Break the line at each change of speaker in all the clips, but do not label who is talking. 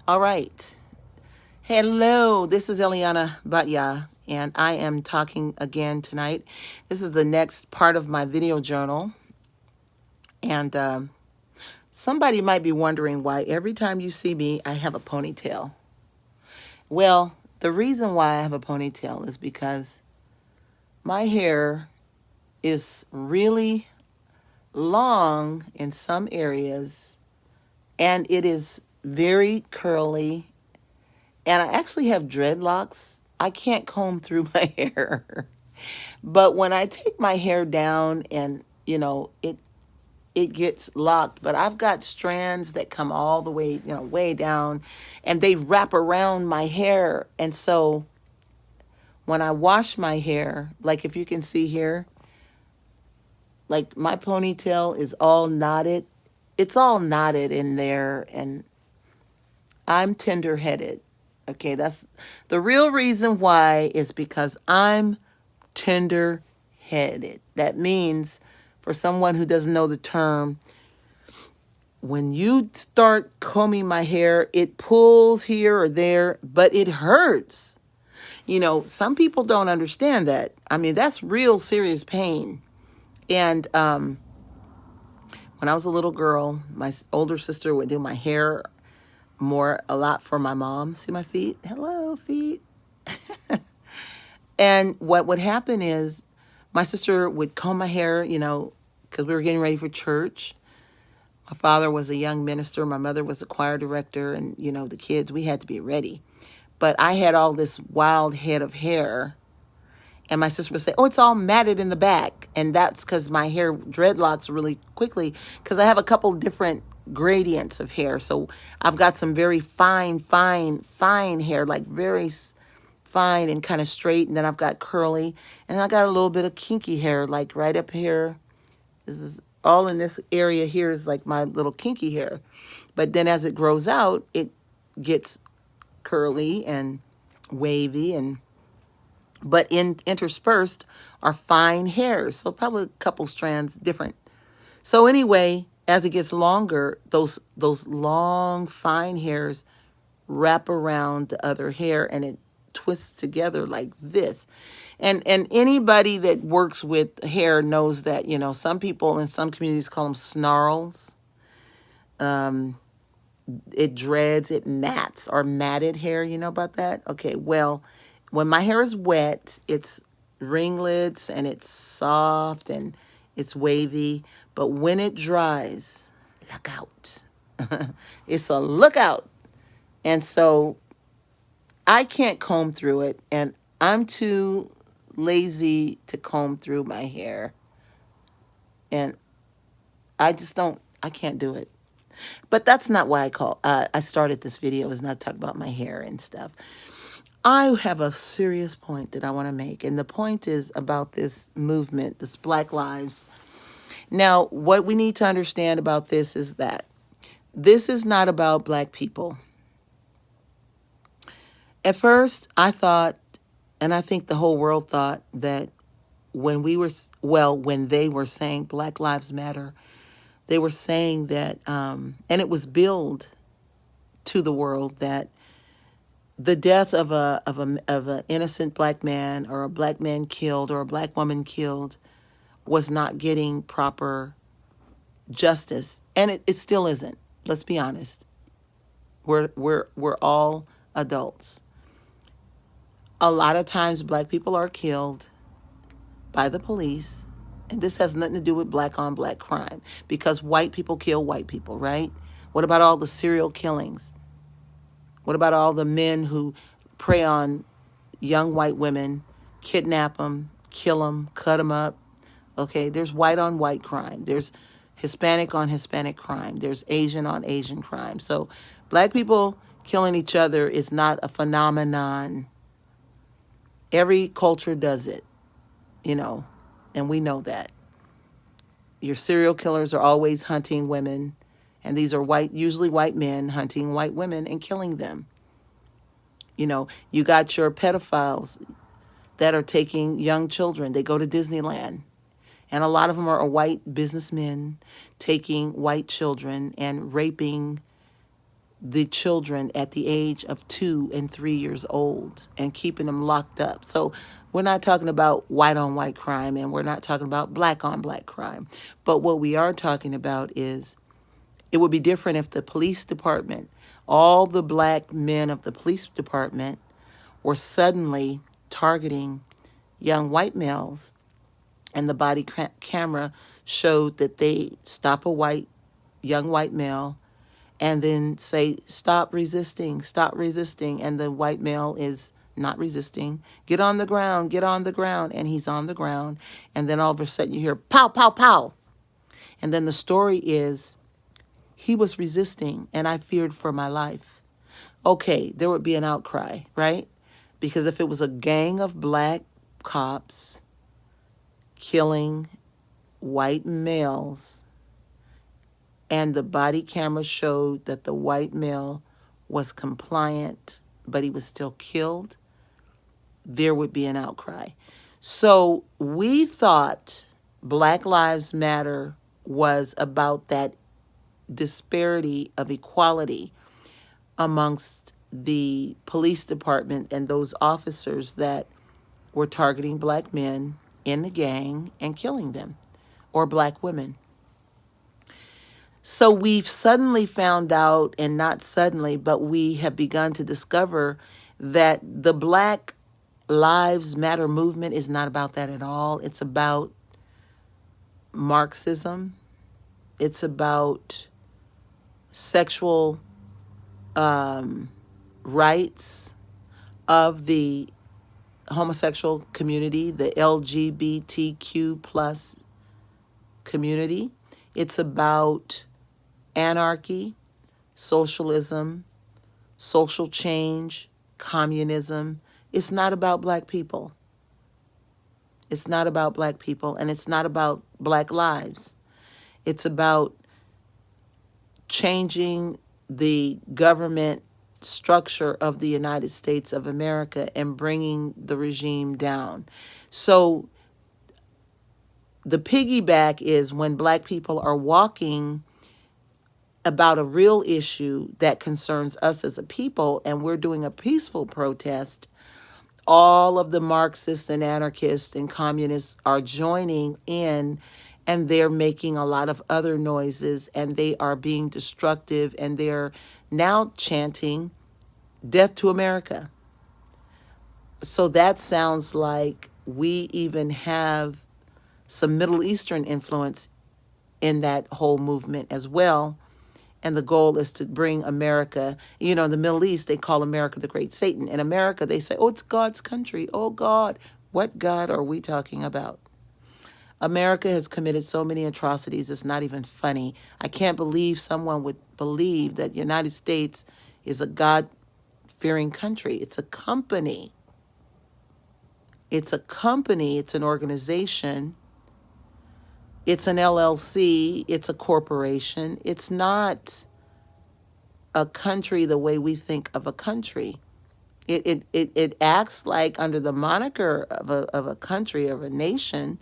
All right. Hello, this is Eliana Batya, and I am talking again tonight. This is the next part of my video journal. And somebody might be wondering why every time you see me, I have a ponytail. Well, the reason why I have a ponytail is because my hair is really long in some areas, and it is very curly. And I actually have dreadlocks. I can't comb through my hair. But when I take my hair down and, it gets locked, but I've got strands that come all the way, way down, and they wrap around my hair. And so when I wash my hair, like if you can see here, like my ponytail is all knotted. It's all knotted in there, and I'm tender-headed. Okay, that's the real reason why is because I'm tender-headed. That means, for someone who doesn't know the term, when you start combing my hair, it pulls here or there, but it hurts. Some people don't understand that. I mean, that's real serious pain. And when I was a little girl, my older sister would do my hair a lot for my mom. See my feet? Hello, feet. And what would happen is my sister would comb my hair, because we were getting ready for church. My father was a young minister. My mother was a choir director. And, the kids, we had to be ready. But I had all this wild head of hair. And my sister would say, oh, it's all matted in the back. And that's because my hair dreadlocks really quickly, because I have a couple different gradients of hair. So I've got some very fine hair, like very fine and kind of straight. And then I've got curly. And I got a little bit of kinky hair, like right up here. This is all in this area here is like my little kinky hair. But then as it grows out, it gets curly and wavy, but interspersed are fine hairs. So probably a couple strands different. So anyway, as it gets longer, those long fine hairs wrap around the other hair, and it twists together like this. And anybody that works with hair knows that, some people in some communities call them snarls. It dreads, it mats, or matted hair. You know about that? Okay, well, when my hair is wet, it's ringlets and it's soft and it's wavy. But when it dries, look out. It's a lookout. And so I can't comb through it, and I'm too lazy to comb through my hair. And I can't do it. But that's not why I started this video, is not talk about my hair and stuff. I have a serious point that I want to make, and the point is about this movement, this Black Lives. Now, what we need to understand about this is that this is not about black people. At first, I thought, and I think the whole world thought, that when they were saying Black Lives Matter, they were saying that, and it was billed to the world that the death of an innocent black man, or a black man killed, or a black woman killed, was not getting proper justice, and it still isn't. Let's be honest. We're all adults. A lot of times, black people are killed by the police, and this has nothing to do with black on black crime, because white people kill white people, right? What about all the serial killings? What about all the men who prey on young white women, kidnap them, kill them, cut them up? Okay, there's white on white crime. There's Hispanic on Hispanic crime. There's Asian on Asian crime. So black people killing each other is not a phenomenon. Every culture does it, and we know that. Your serial killers are always hunting women, and these are usually white men hunting white women and killing them. You got your pedophiles that are taking young children. They go to Disneyland, and a lot of them are white businessmen taking white children and raping the children at the age of 2 and 3 years old and keeping them locked up. So we're not talking about white on white crime, and we're not talking about black on black crime. But what we are talking about is it would be different if the police department, all the black men of the police department, were suddenly targeting young white males, and the body camera showed that they stop a young white male and then say, stop resisting, and the white male is not resisting. Get on the ground, and he's on the ground, and then all of a sudden you hear pow, pow, pow. And then the story is, he was resisting, and I feared for my life. Okay, there would be an outcry, right? Because if it was a gang of black cops killing white males, and the body camera showed that the white male was compliant, but he was still killed, there would be an outcry. So we thought Black Lives Matter was about that disparity of equality amongst the police department and those officers that were targeting black men in the gang and killing them, or black women. So we've suddenly found out, and not suddenly, but we have begun to discover that the Black Lives Matter movement is not about that at all. It's about Marxism. It's about sexual rights of the homosexual community, the LGBTQ plus community. It's about anarchy, socialism, social change, communism. It's not about black people. It's not about black people, and it's not about black lives. It's about changing the government structure of the United States of America and bringing the regime down. So the piggyback is when black people are walking about a real issue that concerns us as a people, and we're doing a peaceful protest, all of the Marxists and anarchists and communists are joining in, and they're making a lot of other noises, and they are being destructive, and they're now chanting death to America. So that sounds like we even have some Middle Eastern influence in that whole movement as well. And the goal is to bring America, in the Middle East, they call America the Great Satan. In America, they say, oh, it's God's country. Oh, God. What God are we talking about? America has committed so many atrocities, it's not even funny. I can't believe someone would believe that the United States is a God-fearing country. It's a company. It's a company. It's an organization. It's an LLC. It's a corporation. It's not a country the way we think of a country. It acts like under the moniker of a country, of a nation,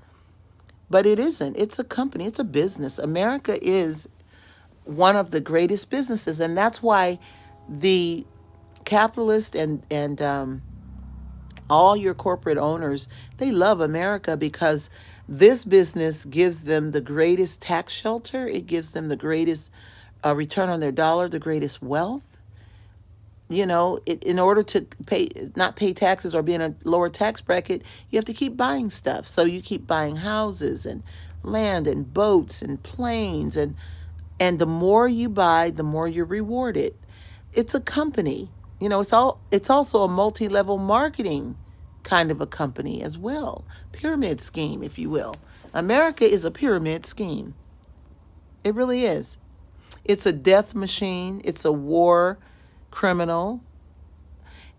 but it isn't. It's a company. It's a business. America is one of the greatest businesses, and that's why the capitalists and all your corporate owners, they love America, because this business gives them the greatest tax shelter. It gives them the greatest return on their dollar, the greatest wealth. In order to not pay taxes or be in a lower tax bracket, you have to keep buying stuff. So you keep buying houses and land and boats and planes, and the more you buy, the more you're rewarded. It's a company. It's also a multi-level marketing kind of a company as well. Pyramid scheme, if you will. America is a pyramid scheme. It really is. It's a death machine. It's a war criminal.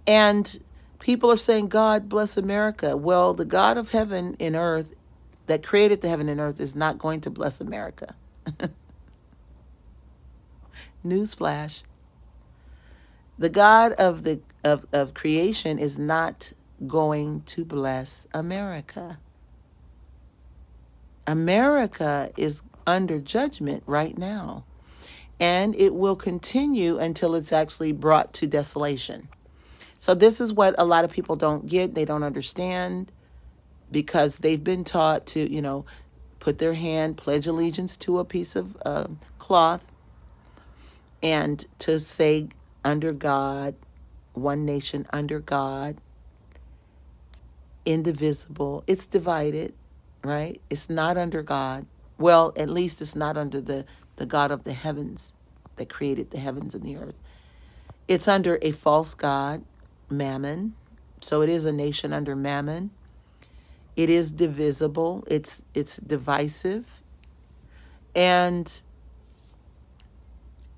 And people are saying, God bless America. Well, the God of heaven and earth that created the heaven and earth is not going to bless America. Newsflash. The God of creation is not going to bless America. America is under judgment right now. and it will continue until it's actually brought to desolation. So this is what a lot of people don't get, they don't understand, because they've been taught to, put their hand, pledge allegiance to a piece of cloth, and to say, under God, one nation under God, indivisible. It's divided, right? It's not under God. Well, at least it's not under the God of the heavens that created the heavens and the earth. It's under a false god, Mammon. So it is a nation under Mammon. It is divisible. It's divisive. And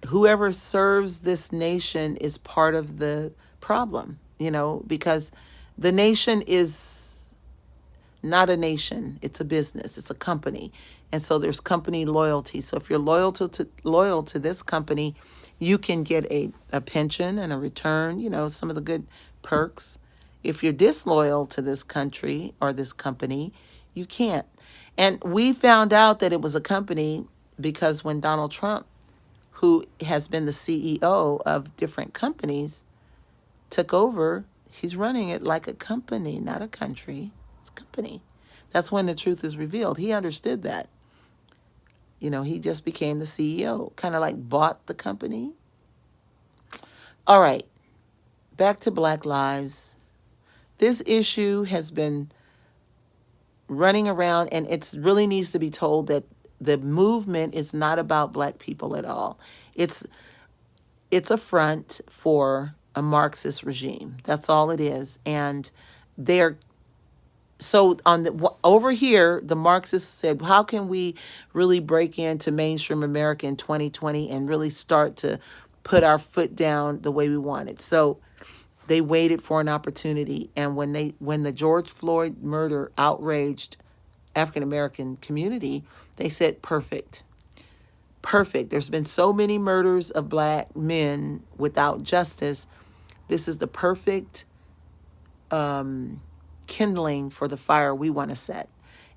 whoever serves this nation is part of the problem, because the nation is not a nation. It's a business. It's a company. And so there's company loyalty. So if you're loyal to this company, you can get a pension and a return, some of the good perks. If you're disloyal to this country or this company, you can't. And we found out that it was a company because when Donald Trump, who has been the CEO of different companies, took over, he's running it like a company, not a country. It's a company. That's when the truth is revealed. He understood that. He just became the CEO, kind of like bought the company. All right, back to Black Lives. This issue has been running around, and it really needs to be told that the movement is not about Black people at all. It's a front for a Marxist regime. That's all it is. And they're so over here, the Marxists said, how can we really break into mainstream America in 2020 and really start to put our foot down the way we want it? So they waited for an opportunity. And when the George Floyd murder outraged African American community, they said, perfect. There's been so many murders of Black men without justice. This is the perfect kindling for the fire we want to set.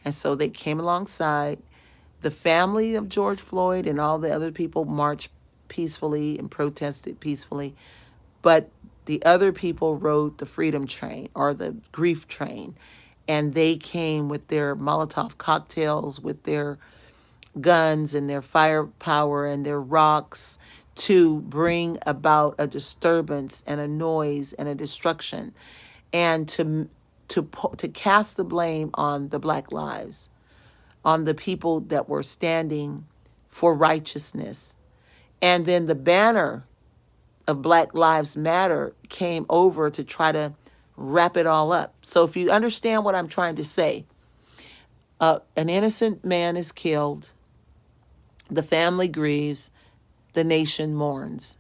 And so they came alongside. The family of George Floyd and all the other people marched peacefully and protested peacefully. But the other people rode the freedom train or the grief train. And they came with their Molotov cocktails, with their guns and their firepower and their rocks to bring about a disturbance and a noise and a destruction, and to cast the blame on the Black lives, on the people that were standing for righteousness. And then the banner of Black Lives Matter came over to try to wrap it all up. So if you understand what I'm trying to say, an innocent man is killed, the family grieves, the nation mourns.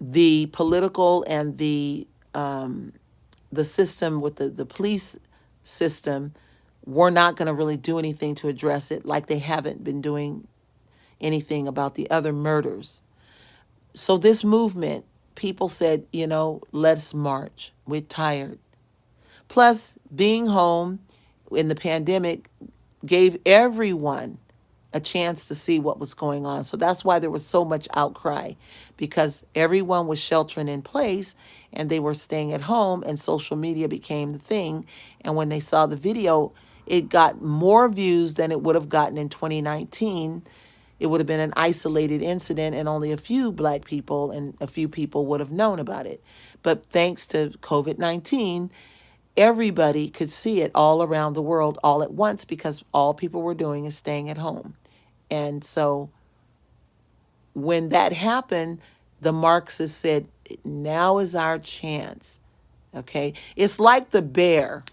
The political and the system with the police system were not going to really do anything to address it, like they haven't been doing anything about the other murders. So this movement, people said, let's march. We're tired. Plus, being home in the pandemic gave everyone a chance to see what was going on. So that's why there was so much outcry, because everyone was sheltering in place and they were staying at home, and social media became the thing. And when they saw the video, it got more views than it would have gotten in 2019. It would have been an isolated incident and only a few Black people and a few people would have known about it. But thanks to COVID-19, everybody could see it all around the world all at once, because all people were doing is staying at home. And so when that happened, the Marxists said, now is our chance. Okay? It's like the bear.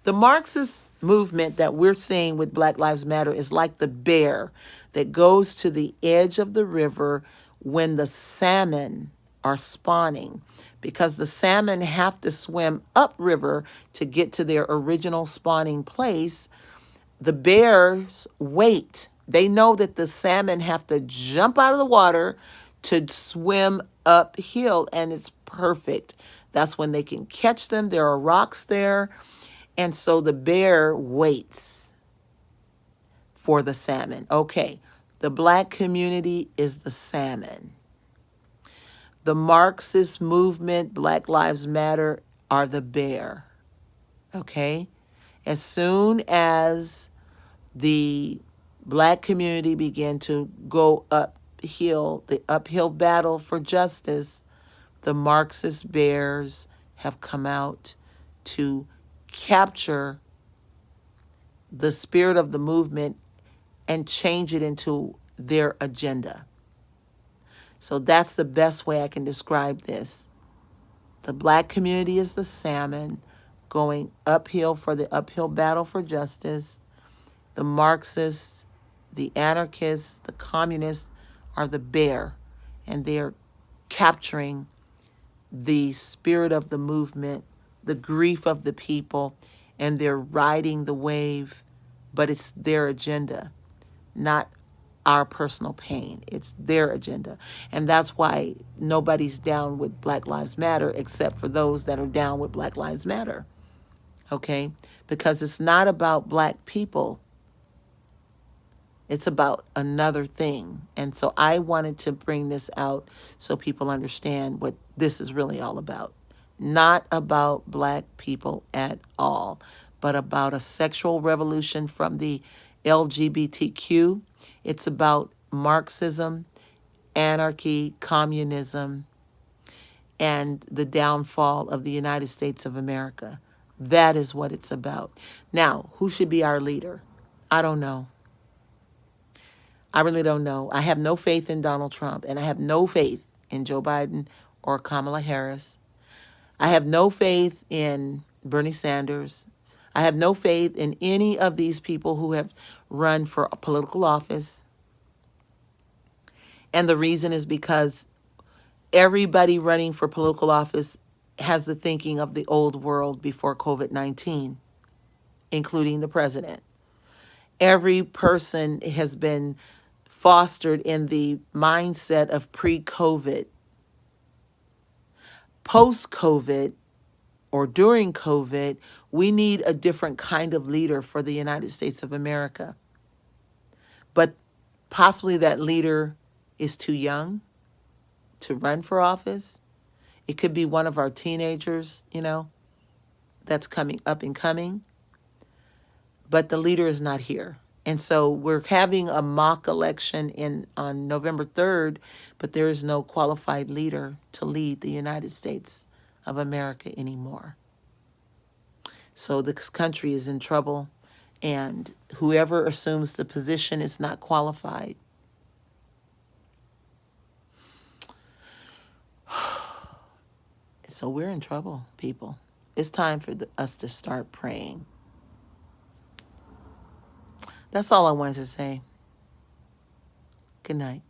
The Marxist movement that we're seeing with Black Lives Matter is like the bear that goes to the edge of the river when the salmon are spawning, because the salmon have to swim upriver to get to their original spawning place. The bears wait. They know that the salmon have to jump out of the water to swim uphill, and it's perfect. That's when they can catch them. There are rocks there. And so the bear waits for the salmon. Okay, The black community is the salmon. The Marxist movement, Black Lives Matter, are the bear. Okay? As soon as the black community began to go uphill, the uphill battle for justice, the Marxist bears have come out to capture the spirit of the movement and change it into their agenda. So that's the best way I can describe this. The black community is the salmon going uphill for the uphill battle for justice. The Marxists, the anarchists, the communists are the bear, and they're capturing the spirit of the movement, the grief of the people, and they're riding the wave, but it's their agenda, not our personal pain. It's their agenda. And that's why nobody's down with Black Lives Matter except for those that are down with Black Lives Matter. Okay? Because it's not about black people. It's about another thing. And so I wanted to bring this out so people understand what this is really all about. Not about black people at all, but about a sexual revolution from the LGBTQ. It's about Marxism, anarchy, communism, and the downfall of the United States of America. That is what it's about. Now, who should be our leader? I don't know. I really don't know. I have no faith in Donald Trump, and I have no faith in Joe Biden or Kamala Harris. I have no faith in Bernie Sanders. I have no faith in any of these people who have run for a political office. And the reason is because everybody running for political office has the thinking of the old world before COVID-19, including the president. Every person has been fostered in the mindset of pre-COVID. Post-COVID or during COVID, we need a different kind of leader for the United States of America. But possibly that leader is too young to run for office. It could be one of our teenagers, that's coming up and coming. But the leader is not here. And so we're having a mock election on November 3rd, but there is no qualified leader to lead the United States of America anymore. So this country is in trouble, and whoever assumes the position is not qualified. So we're in trouble, people. It's time for us to start praying. That's all I wanted to say. Good night.